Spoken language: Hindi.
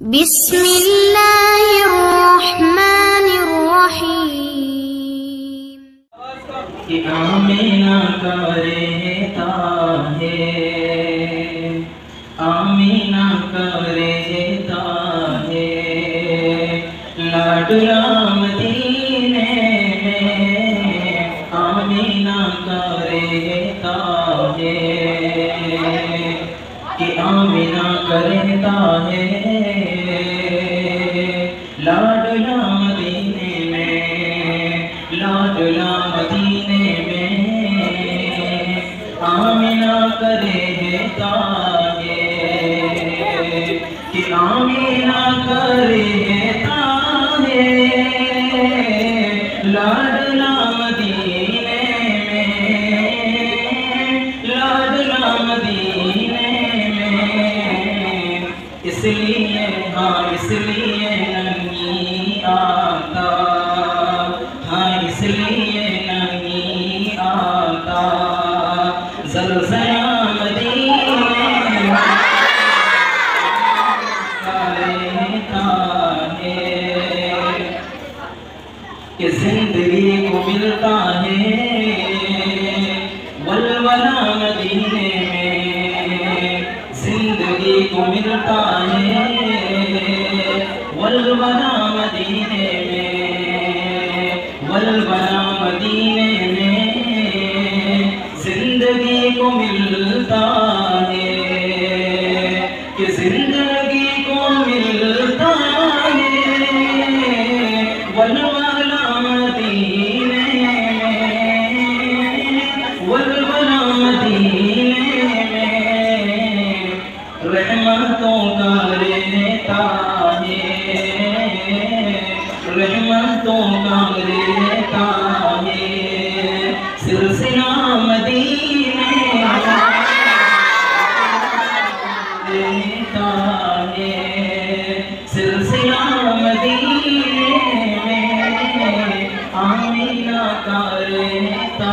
बिस्मिल्लाहिर्रहमानिर्रहीम। कि आमीना का रहता है, आमीना का रहता है, लाडला मदीने में आमीना का रहता है, कि आमीना का रहता है, लाडला मदीने में, लाडला मदीने में आमीना का रहता है, कि आमीना का रहता है, लाडला मदीने में, लाडला मदीने में। इसलिए हाँ इसलिए नहीं आता, हाँ इसलिए नहीं आता, ज़लज़ला मदीने में रहता है, कि जिंदगी को मिलता है वलवला मदीने में, जिंदगी को मिलता है वलवला मदीने में, वलवला मदीने में जिंदगी को मिलता है, कि जिंदगी को मिलता है वलवला मदीने में, वलवला मदीने में। रहमतों का रहता है, रहमतों का रहता है, सिलसिला मदीने रहता है, सिलसिला मदीने में आमीना का रहता